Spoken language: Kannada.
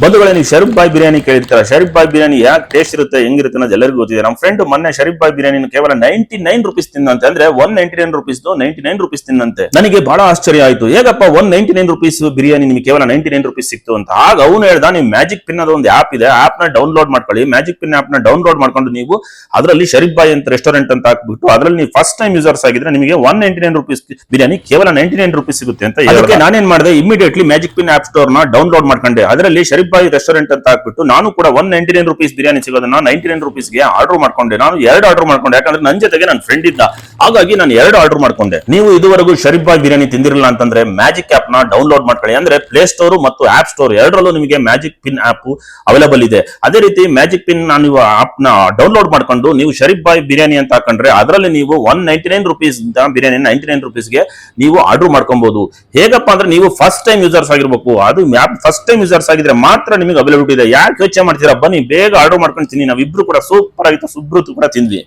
ಬಂಧುಗಳೇ, ನೀವು ಶರೀಫ್ ಬಾಯ್ ಬಿರಿಯಾನಿ ಕೇಳಿರ್ತೀರ. ಶರೀಫ್ ಬಾಯ್ ಬಿರಿಯಾನಿ ಯಾಕೆ ಟೇಸ್ಟ್ ಇರುತ್ತೆ, ಹೆಂಗಿರುತ್ತೆ ಅನ್ನೋದು ಎಲ್ಲರಿಗೂ ಗೊತ್ತಿದೆ. ನಮ್ಮ ಫ್ರೆಂಡ್ ಮೊನ್ನೆ ಶರೀಫ್ ಬಾಯ್ ಬಿರಿಯಾನಿ ಕೇವಲ 99 ರುಪೀಸ್ ತಿನ್ನಂತೆ, ಅಂದ್ರೆ 199 ರುಪೀಸ್ 99 ರುಪೀಸ್ ತಿನ್ನಂತೆ. ನನಗೆ ಬಹಳ ಆಶ್ಚರ್ಯ ಆಯ್ತು, ಹೇಗಪ್ಪ 199 ರುಪೀಸ್ ಬಿರಿಯಾನಿ ನಿಮ್ಗೆ ಕೇವಲ 99 ರುಪೀಸ್ ಸಿಕ್ತು ಅಂತ. ಆಗ ಅವನು ಹೇಳ್ದ, ನೀವು ಮ್ಯಾಜಿಕ್ ಪಿನ್ ಅದು ಒಂದು ಆಪ್ ಇದೆ, ಆಪ್ ನ ಡೌನ್ಲೋಡ್ ಮಾಡ್ಕೊಳ್ಳಿ. ಮ್ಯಾಜಿಕ್ ಪಿನ್ ಆಪ್ ನ ಡೌನ್ಲೋಡ್ ಮಾಡ್ಕೊಂಡು ನೀವು ಅದರಲ್ಲಿ ಶರೀಫ್ ಬಾಯ್ ಅಂತ ರೆಸ್ಟೋರೆಂಟ್ ಅಂತ ಹಾಕ್ಬಿಟ್ಟು ಅದರಲ್ಲಿ ನೀವು ಫಸ್ಟ್ ಟೈಮ್ ಯೂಸರ್ಸ್ ಆಗಿದ್ರೆ ನಿಮಗೆ 199 ರುಪೀಸ್ ಬಿರಿಯಾನಿ ಕೇವಲ 99 ರುಪೀಸ್ ಸಿಗುತ್ತೆ ಅಂತ. ಅದಕ್ಕೆ ನಾನೇನ್ ಮಾಡಿದೆ, immediately magic pin app store ನ ಡೌನ್ಲೋಡ್ ಮಾಡ್ಕೊಂಡೆ. ಅದರಲ್ಲಿ ಶರೀಫ್ ಬಾಯ್ ರೆಸ್ಟೋರೆಂಟ್ ಅಂತ ಹಾಕ್ಬಿಟ್ಟು ನಾನು ಕೂಡ 199 ರುಪೀಸ್ ಬಿರಿಯಾನಿ ಸಿಗೋದನ್ನ 99 ರುಪೀಸ್ಗೆ ಆರ್ಡರ್ ಮಾಡ್ಕೊಂಡೆ. ನಾನು 2 ಆರ್ಡರ್ ಮಾಡ್ಕೊಂಡೆ, ಯಾಕಂದ್ರೆ ನನ್ನ ಜೊತೆಗೆ ನನ್ನ ಫ್ರೆಂಡ್ ಇದ್ದ, ಹಾಗಾಗಿ ನಾನು 2 ಆರ್ಡರ್ ಮಾಡ್ಕೊಂಡೆ. ನೀವು ಇದುವರೆಗೂ ಶರೀಫ್ ಬಾಯ್ ಬಿರಿಯಾನಿ ತಿಂದಿರಲಿಲ್ಲ ಅಂತಂದ್ರೆ ಮ್ಯಾಜಿಕ್ ಆಪ್ ನ ಡೌನ್ಲೋಡ್ ಮಾಡ್ಕೊಳ್ಳಿ. ಅಂದ್ರೆ ಪ್ಲೇ ಸ್ಟೋರ್ ಮತ್ತು ಆಪ್ ಸ್ಟೋರ್ ಎರಡರಲ್ಲೂ ನಿಮಗೆ ಮ್ಯಾಜಿಕ್ ಪಿನ್ ಆಪ್ ಅವೈಲೇಬಲ್ ಇದೆ. ಅದೇ ರೀತಿ ಮ್ಯಾಜಿಕ್ ಪಿನ್ ನೀವು ಆಪ್ ನ ಡೌನ್ಲೋಡ್ ಮಾಡ್ಕೊಂಡು ನೀವು ಶರೀಫ್ ಬಾಯ್ ಬಿರಿಯಾನಿ ಅಂತ ಹಾಕೊಂಡ್ರೆ ಅದರಲ್ಲಿ ನೀವು 199 ರುಪೀಸ್ ಬಿರಿಯಾನಿ 99 ರುಪೀಸ್ಗೆ ನೀವು ಆರ್ಡರ್ ಮಾಡ್ಕೊಬಹುದು. ಹೇಗಪ್ಪ ಅಂದ್ರೆ ನೀವು ಫಸ್ಟ್ ಟೈಮ್ ಯೂಸರ್ಸ್ ಆಗಿರ್ಬೇಕು. ಅದು ಫಸ್ಟ್ ಟೈಮ್ ಯೂಸರ್ಸ್ ಆಗಿದ್ರೆ ಮಾತ್ರ ನಿಮಗೆ ಅವೈಲೇಬಿಲಿಟಿ ಇದೆ. ಯಾಕೆ ಯೋಚನೆ ಮಾಡ್ತೀರಾ, ಬನ್ನಿ ಬೇಗ ಆರ್ಡರ್ ಮಾಡ್ಕೊಂಡು ತಿನ್ನಿ. ನಾವಿಬ್ರು ಕೂಡ ಸೂಪರ್ ಆಗಿತ್ತು, ಸುಬ್ರತು ಕೂಡ ತಿಂದ್ವಿ.